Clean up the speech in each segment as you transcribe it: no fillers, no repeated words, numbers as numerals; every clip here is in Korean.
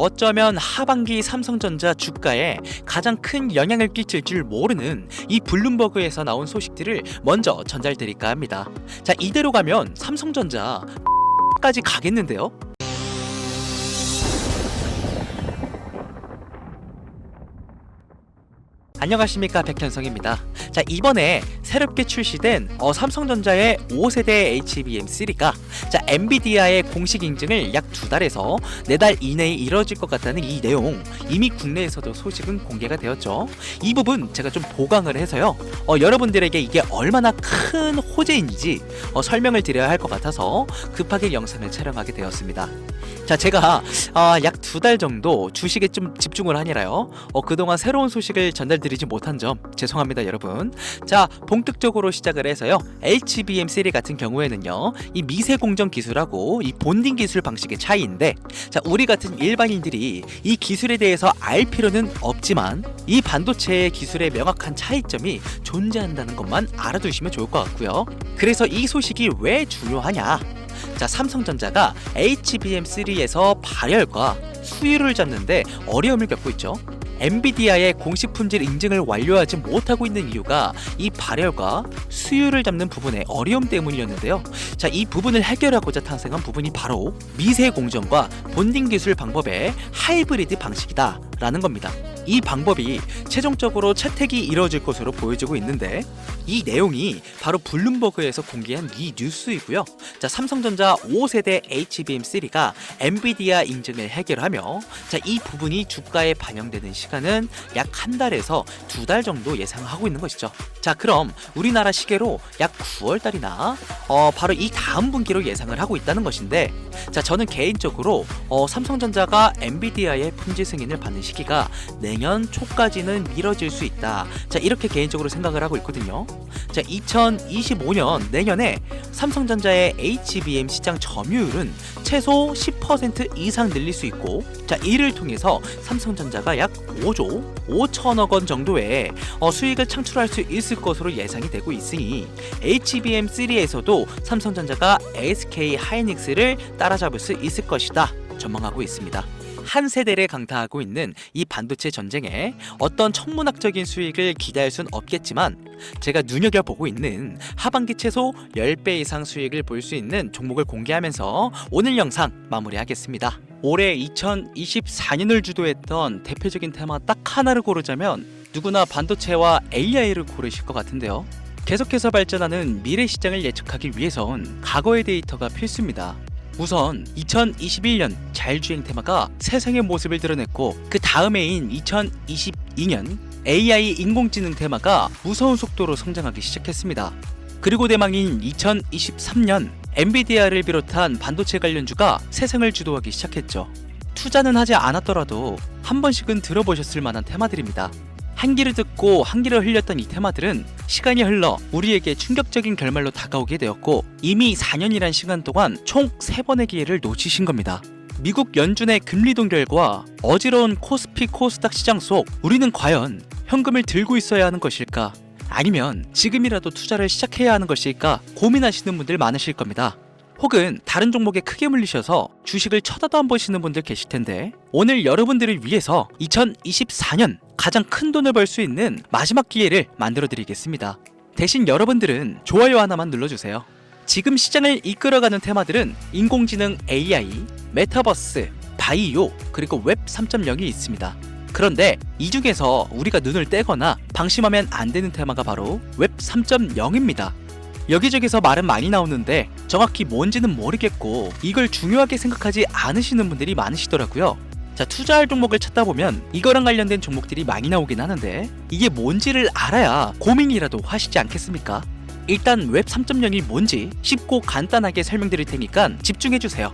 어쩌면 하반기 삼성전자 주가에 가장 큰 영향을 끼칠 줄 모르는 이 블룸버그에서 나온 소식들을 먼저 전달드릴까 합니다. 자, 이대로 가면 삼성전자 까지 가겠는데요? 안녕하십니까, 백현성입니다. 자, 이번에 새롭게 출시된 삼성전자의 5세대 HBM3가 엔비디아의 공식 인증을 약 2달에서 4달 이내에 이뤄질 것 같다는 이 내용, 이미 국내에서도 소식은 공개가 되었죠. 이 부분 제가 좀 보강을 해서요, 여러분들에게 이게 얼마나 큰 호재인지 설명을 드려야 할 것 같아서 급하게 영상을 촬영하게 되었습니다. 자, 제가 약 2달 정도 주식에 좀 집중을 하니라요, 그동안 새로운 소식을 전달드리지 못한 점 죄송합니다, 여러분. 자, 본격적으로 시작을 해서요, HBM3 같은 경우에는요, 이 미세 공정 기술하고 이 본딩 기술 방식의 차이인데, 자, 우리 같은 일반인들이 이 기술에 대해서 알 필요는 없지만 이 반도체의 기술의 명확한 차이점이 존재한다는 것만 알아두시면 좋을 것 같고요. 그래서 이 소식이 왜 중요하냐? 자, 삼성전자가 HBM3에서 발열과 수율을 잡는데 어려움을 겪고 있죠. 엔비디아의 공식 품질 인증을 완료하지 못하고 있는 이유가 이 발열과 수율을 잡는 부분의 어려움 때문이었는데요. 자, 이 부분을 해결하고자 탄생한 부분이 바로 미세 공정과 본딩 기술 방법의 하이브리드 방식이다 라는 겁니다. 이 방법이 최종적으로 채택이 이루어질 것으로 보여지고 있는데, 이 내용이 바로 블룸버그에서 공개한 이 뉴스이고요. 자, 삼성전자 5세대 HBM3가 엔비디아 인증을 해결하며, 자, 이 부분이 주가에 반영되는 시간은 약 1달에서 2달 정도 예상하고 있는 것이죠. 자, 그럼 우리나라 시계로 약 9월달이나 바로 이 다음 분기로 예상을 하고 있다는 것인데, 자, 저는 개인적으로 삼성전자가 엔비디아의 품질 승인을 받는 시기가 내년 초까지는 미뤄질 수 있다. 자, 이렇게 개인적으로 생각을 하고 있거든요. 자, 2025년 내년에 삼성전자의 HBM 시장 점유율은 최소 10% 이상 늘릴 수 있고, 자, 이를 통해서 삼성전자가 약 5조 5천억 원 정도의 수익을 창출할 수 있을 것으로 예상이 되고 있으니 HBM3에서도 삼성전자가 SK 하이닉스를 따라잡을 수 있을 것이다 전망하고 있습니다. 한 세대를 강타하고 있는 이 반도체 전쟁에 어떤 천문학적인 수익을 기대할 순 없겠지만, 제가 눈여겨보고 있는 하반기 최소 10배 이상 수익을 볼 수 있는 종목을 공개하면서 오늘 영상 마무리하겠습니다. 올해 2024년을 주도했던 대표적인 테마 딱 하나를 고르자면 누구나 반도체와 AI를 고르실 것 같은데요. 계속해서 발전하는 미래 시장을 예측하기 위해선 과거의 데이터가 필수입니다. 우선 2021년 자율주행 테마가 세상의 모습을 드러냈고, 그 다음 해인 2022년 AI 인공지능 테마가 무서운 속도로 성장하기 시작했습니다. 그리고 대망인 2023년 엔비디아를 비롯한 반도체 관련주가 세상을 주도하기 시작했죠. 투자는 하지 않았더라도 한 번씩은 들어보셨을 만한 테마들입니다. 한 귀를 듣고 한 귀를 흘렸던 이 테마들은 시간이 흘러 우리에게 충격적인 결말로 다가오게 되었고, 이미 4년이란 시간 동안 총 3번의 기회를 놓치신 겁니다. 미국 연준의 금리 동결과 어지러운 코스피 코스닥 시장 속 우리는 과연 현금을 들고 있어야 하는 것일까? 아니면 지금이라도 투자를 시작해야 하는 것일까? 고민하시는 분들 많으실 겁니다. 혹은 다른 종목에 크게 물리셔서 주식을 쳐다도 안 보시는 분들 계실 텐데, 오늘 여러분들을 위해서 2024년 가장 큰 돈을 벌 수 있는 마지막 기회를 만들어 드리겠습니다. 대신 여러분들은 좋아요 하나만 눌러주세요. 지금 시장을 이끌어가는 테마들은 인공지능 AI, 메타버스, 바이오, 그리고 웹 3.0이 있습니다. 그런데 이 중에서 우리가 눈을 떼거나 방심하면 안 되는 테마가 바로 웹 3.0입니다. 여기저기서 말은 많이 나오는데 정확히 뭔지는 모르겠고 이걸 중요하게 생각하지 않으시는 분들이 많으시더라고요. 자, 투자할 종목을 찾다 보면 이거랑 관련된 종목들이 많이 나오긴 하는데 이게 뭔지를 알아야 고민이라도 하시지 않겠습니까? 일단 웹 3.0이 뭔지 쉽고 간단하게 설명드릴 테니까 집중해주세요.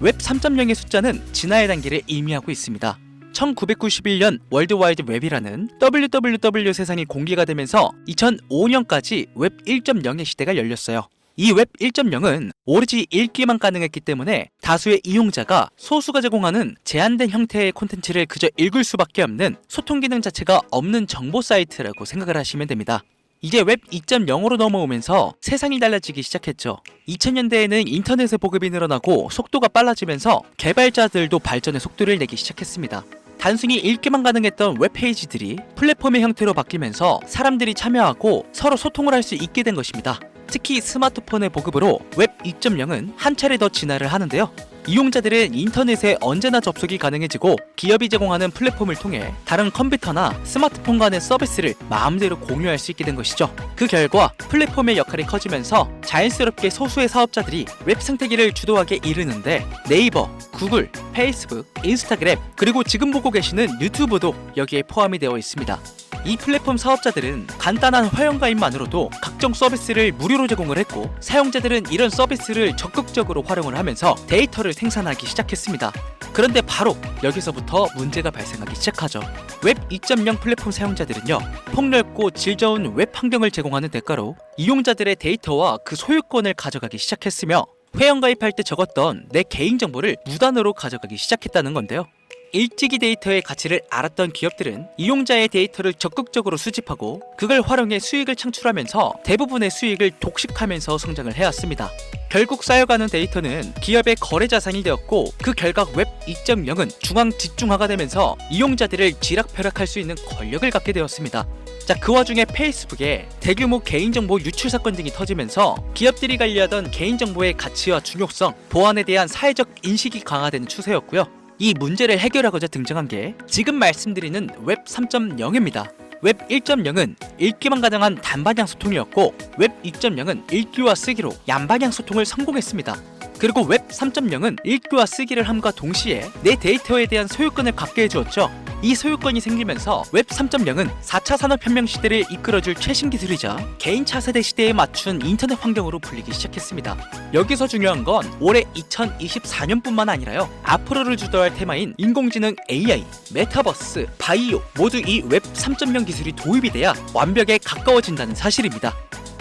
웹 3.0의 숫자는 진화의 단계를 의미하고 있습니다. 1991년 월드와이드 웹이라는 WWW 세상이 공개가 되면서 2005년까지 웹 1.0의 시대가 열렸어요. 이 웹 1.0은 오로지 읽기만 가능했기 때문에 다수의 이용자가 소수가 제공하는 제한된 형태의 콘텐츠를 그저 읽을 수밖에 없는 소통 기능 자체가 없는 정보 사이트라고 생각을 하시면 됩니다. 이제 웹 2.0으로 넘어오면서 세상이 달라지기 시작했죠. 2000년대에는 인터넷의 보급이 늘어나고 속도가 빨라지면서 개발자들도 발전의 속도를 내기 시작했습니다. 단순히 읽기만 가능했던 웹페이지들이 플랫폼의 형태로 바뀌면서 사람들이 참여하고 서로 소통을 할 수 있게 된 것입니다. 특히 스마트폰의 보급으로 웹 2.0은 한 차례 더 진화를 하는데요. 이용자들은 인터넷에 언제나 접속이 가능해지고 기업이 제공하는 플랫폼을 통해 다른 컴퓨터나 스마트폰 간의 서비스를 마음대로 공유할 수 있게 된 것이죠. 그 결과 플랫폼의 역할이 커지면서 자연스럽게 소수의 사업자들이 웹 생태계를 주도하게 이르는데 네이버, 구글, 페이스북, 인스타그램, 그리고 지금 보고 계시는 유튜브도 여기에 포함이 되어 있습니다. 이 플랫폼 사업자들은 간단한 회원가입만으로도 각종 서비스를 무료로 제공을 했고, 사용자들은 이런 서비스를 적극적으로 활용을 하면서 데이터를 생산하기 시작했습니다. 그런데 바로 여기서부터 문제가 발생하기 시작하죠. 웹 2.0 플랫폼 사용자들은요, 폭넓고 질 좋은 웹 환경을 제공하는 대가로 이용자들의 데이터와 그 소유권을 가져가기 시작했으며, 회원가입할 때 적었던 내 개인정보를 무단으로 가져가기 시작했다는 건데요. 일찍이 데이터의 가치를 알았던 기업들은 이용자의 데이터를 적극적으로 수집하고 그걸 활용해 수익을 창출하면서 대부분의 수익을 독식하면서 성장을 해왔습니다. 결국 쌓여가는 데이터는 기업의 거래 자산이 되었고, 그 결과 웹 2.0은 중앙 집중화가 되면서 이용자들을 쥐락펴락할 수 있는 권력을 갖게 되었습니다. 자, 그 와중에 페이스북에 대규모 개인정보 유출 사건 등이 터지면서 기업들이 관리하던 개인정보의 가치와 중요성, 보안에 대한 사회적 인식이 강화되는 추세였고요. 이 문제를 해결하고자 등장한 게 지금 말씀드리는 웹 3.0입니다. 웹 1.0은 읽기만 가능한 단방향 소통이었고, 웹 2.0은 읽기와 쓰기로 양방향 소통을 성공했습니다. 그리고 웹 3.0은 읽기와 쓰기를 함과 동시에 내 데이터에 대한 소유권을 갖게 해주었죠. 이 소유권이 생기면서 웹 3.0은 4차 산업혁명 시대를 이끌어줄 최신 기술이자 개인 차세대 시대에 맞춘 인터넷 환경으로 불리기 시작했습니다. 여기서 중요한 건 올해 2024년뿐만 아니라요, 앞으로를 주도할 테마인 인공지능 AI, 메타버스, 바이오 모두 이 웹 3.0 기술이 도입이 돼야 완벽에 가까워진다는 사실입니다.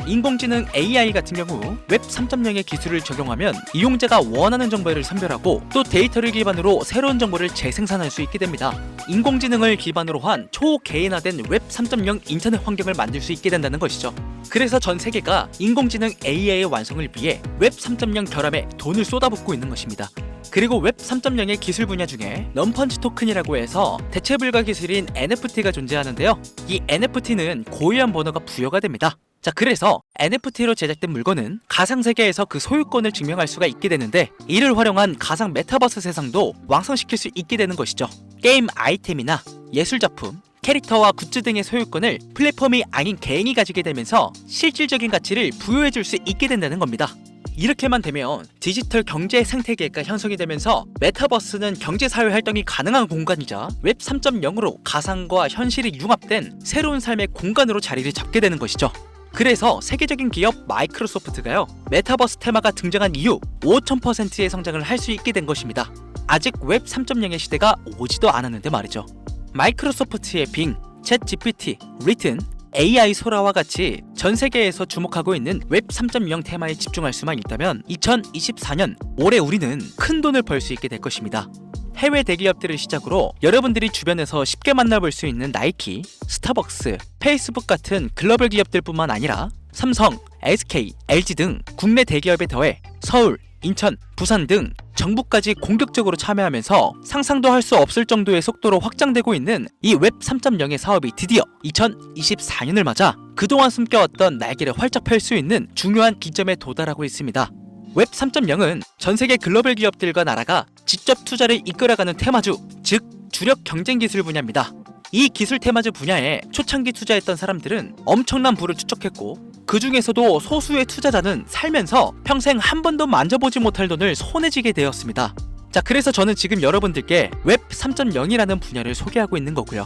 인공지능 AI 같은 경우 웹 3.0의 기술을 적용하면 이용자가 원하는 정보를 선별하고 또 데이터를 기반으로 새로운 정보를 재생산할 수 있게 됩니다. 인공지능을 기반으로 한 초개인화된 웹 3.0 인터넷 환경을 만들 수 있게 된다는 것이죠. 그래서 전 세계가 인공지능 AI의 완성을 위해 웹 3.0 결함에 돈을 쏟아붓고 있는 것입니다. 그리고 웹 3.0의 기술 분야 중에 넘펀치 토큰이라고 해서 대체 불가 기술인 NFT가 존재하는데요. 이 NFT는 고유한 번호가 부여가 됩니다. 자, 그래서 NFT로 제작된 물건은 가상세계에서 그 소유권을 증명할 수가 있게 되는데, 이를 활용한 가상 메타버스 세상도 완성시킬 수 있게 되는 것이죠. 게임 아이템이나 예술작품, 캐릭터와 굿즈 등의 소유권을 플랫폼이 아닌 개인이 가지게 되면서 실질적인 가치를 부여해줄 수 있게 된다는 겁니다. 이렇게만 되면 디지털 경제 생태계가 형성이 되면서 메타버스는 경제사회 활동이 가능한 공간이자 웹 3.0으로 가상과 현실이 융합된 새로운 삶의 공간으로 자리를 잡게 되는 것이죠. 그래서 세계적인 기업 마이크로소프트가요, 메타버스 테마가 등장한 이후 5000%의 성장을 할 수 있게 된 것입니다. 아직 웹 3.0의 시대가 오지도 않았는데 말이죠. 마이크로소프트의 빙, 챗 GPT, 리튼, AI 소라와 같이 전 세계에서 주목하고 있는 웹 3.0 테마에 집중할 수만 있다면 2024년 올해 우리는 큰 돈을 벌 수 있게 될 것입니다. 해외 대기업들을 시작으로 여러분들이 주변에서 쉽게 만나볼 수 있는 나이키, 스타벅스, 페이스북 같은 글로벌 기업들뿐만 아니라 삼성, SK, LG 등 국내 대기업에 더해 서울, 인천, 부산 등 정부까지 공격적으로 참여하면서 상상도 할 수 없을 정도의 속도로 확장되고 있는 이 웹 3.0의 사업이 드디어 2024년을 맞아 그동안 숨겨왔던 날개를 활짝 펼 수 있는 중요한 기점에 도달하고 있습니다. 웹 3.0은 전 세계 글로벌 기업들과 나라가 직접 투자를 이끌어가는 테마주, 즉 주력 경쟁 기술 분야입니다. 이 기술 테마주 분야에 초창기 투자했던 사람들은 엄청난 부를 축적했고, 그 중에서도 소수의 투자자는 살면서 평생 한 번도 만져보지 못할 돈을 손에 쥐게 되었습니다. 자, 그래서 저는 지금 여러분들께 웹 3.0이라는 분야를 소개하고 있는 거고요.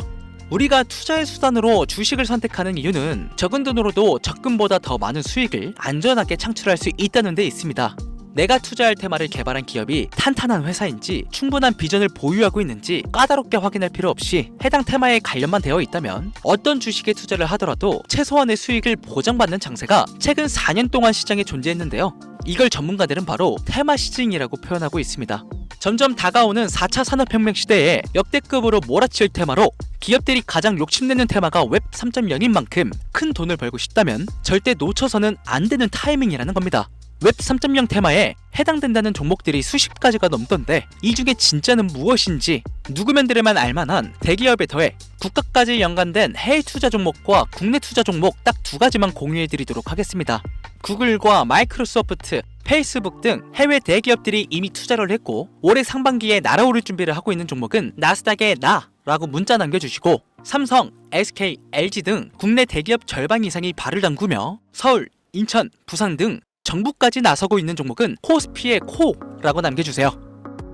우리가 투자의 수단으로 주식을 선택하는 이유는 적은 돈으로도 적금보다 더 많은 수익을 안전하게 창출할 수 있다는 데 있습니다. 내가 투자할 테마를 개발한 기업이 탄탄한 회사인지 충분한 비전을 보유하고 있는지 까다롭게 확인할 필요 없이 해당 테마에 관련만 되어 있다면 어떤 주식에 투자를 하더라도 최소한의 수익을 보장받는 장세가 최근 4년 동안 시장에 존재했는데요. 이걸 전문가들은 바로 테마 시즌이라고 표현하고 있습니다. 점점 다가오는 4차 산업혁명 시대에 역대급으로 몰아칠 테마로 기업들이 가장 욕심내는 테마가 웹 3.0인 만큼 큰 돈을 벌고 싶다면 절대 놓쳐서는 안 되는 타이밍이라는 겁니다. 웹 3.0 테마에 해당된다는 종목들이 수십 가지가 넘던데 이 중에 진짜는 무엇인지 누구면 들으면 알만한 대기업에 더해 국가까지 연관된 해외 투자 종목과 국내 투자 종목 딱 두 가지만 공유해드리도록 하겠습니다. 구글과 마이크로소프트, 페이스북 등 해외 대기업들이 이미 투자를 했고 올해 상반기에 날아오를 준비를 하고 있는 종목은 나스닥의 나라고 문자 남겨주시고 삼성, SK, LG 등 국내 대기업 절반 이상이 발을 담그며 서울, 인천, 부산 등 정부까지 나서고 있는 종목은 코스피의 코라고 남겨주세요.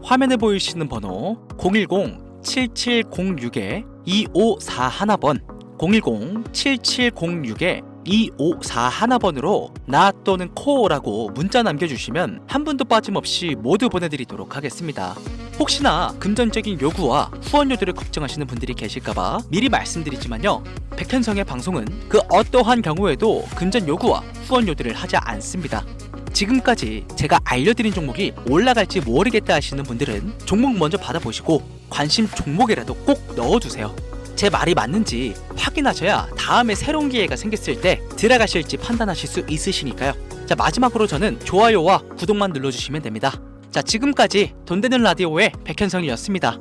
화면에 보이시는 번호 010-7706-2541번 010-7706-2541번으로 나 또는 코라고 문자 남겨주시면 한 분도 빠짐없이 모두 보내드리도록 하겠습니다. 혹시나 금전적인 요구와 후원료들을 걱정하시는 분들이 계실까봐 미리 말씀드리지만요, 백현성의 방송은 그 어떠한 경우에도 금전 요구와 후원료들을 하지 않습니다. 지금까지 제가 알려드린 종목이 올라갈지 모르겠다 하시는 분들은 종목 먼저 받아보시고 관심 종목이라도 꼭 넣어주세요. 제 말이 맞는지 확인하셔야 다음에 새로운 기회가 생겼을 때 들어가실지 판단하실 수 있으시니까요. 자, 마지막으로 저는 좋아요와 구독만 눌러주시면 됩니다. 자, 지금까지 돈 되는 라디오의 백현성이었습니다.